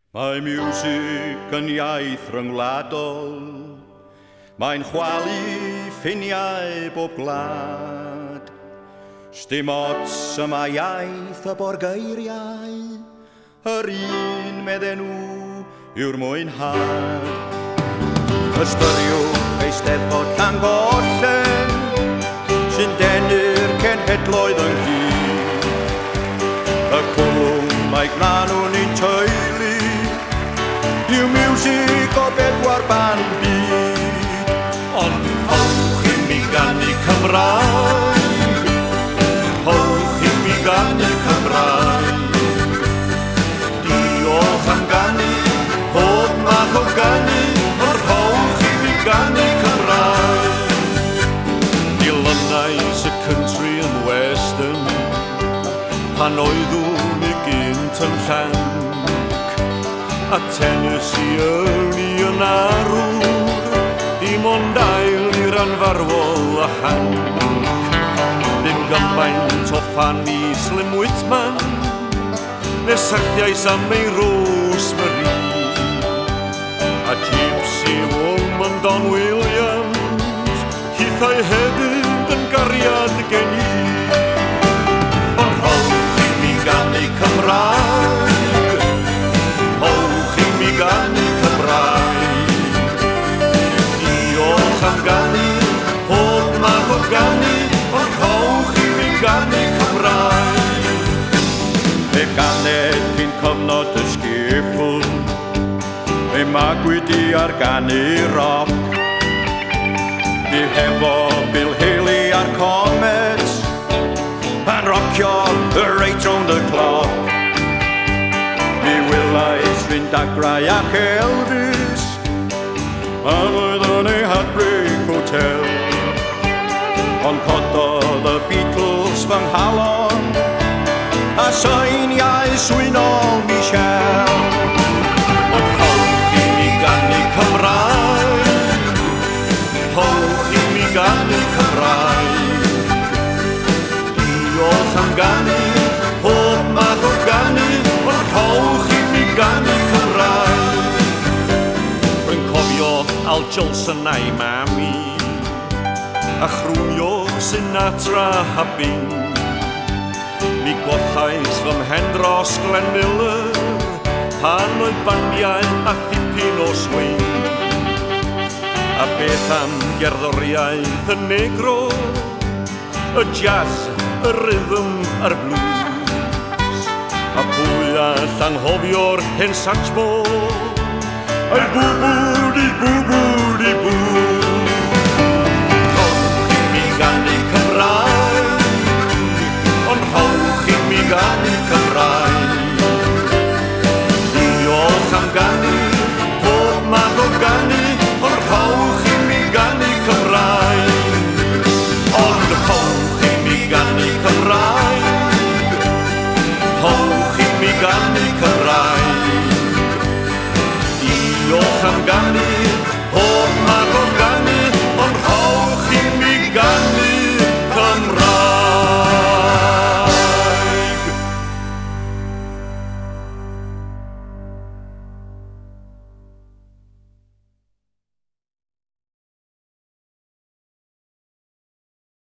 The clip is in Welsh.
Mae miwsig yn iaith ryngwladol, mae'n chwalu ffiniau bob gwlad. Sdim ots yma iaith y borgeiriau, yr un medden nhw yw'r mwynhad. Ystyriwch Eisteddfod Llangollen, sy'n denu'r cenhedloedd yn hyd. Y cwlwm mae gnan nhw'n un teulu, yw miwsig o bedwar ban byd. Ond howch i mi ganu Cymraeg, howch i mi ganu Cymraeg. Diolch am ganu, pob math o ganu, ond howch i mi ganu Cymraeg. Dilynais y country and western, pan oeddwn i gynt yn llanc, a Tennessee Ernie yn arwr, dim ond ail i'r anfarwol a Hanc. Ddim gymaint o Fanny Slim Whitman, ne syrthiais am ei Rosemary, a Gypsy Woman Don Williams, hithau hefyd yn gariad gen i. Ond howch i mi ganu Cymraeg, howch i mi ganu Cymraeg. Diolch am ganu, pob math o ganu, ond howch i mi ganu Cymraeg. Fe ganed cyn cofnod y sgifl, fe magwyd i ar ganu roc. Fi hefo Bill Haley a'r Comets, pan rocio y reit round the clock. Mi wylais fynd agrau ac Elvis, pan oeddwn ei Heartbreak Hotel. Ond cododd y Beatles fy nghalon, a syniau swynol Michelle. Ond howch i mi ganu Cymraeg, howch i mi ganu Cymraeg. Diolch am ganu, pob math o ganu, ond howch i mi ganu Cymraeg. Rwy'n cofio Al Jolson a'i mami, a chrwnio Sinatra a Bing. Mi gothais fy mhen dros Glenn Miller, pan oedd bandiau a ddipyn o swing. A beth am gerddoriaeth y negro, y jazz, y rhythm a'r blues. A pwy all anghofio'r hen Satchmo, ai bwbwdi-bwbwdi-bw. Howch i mi ganu Cymraeg, ond howch i mi ganu Cymraeg.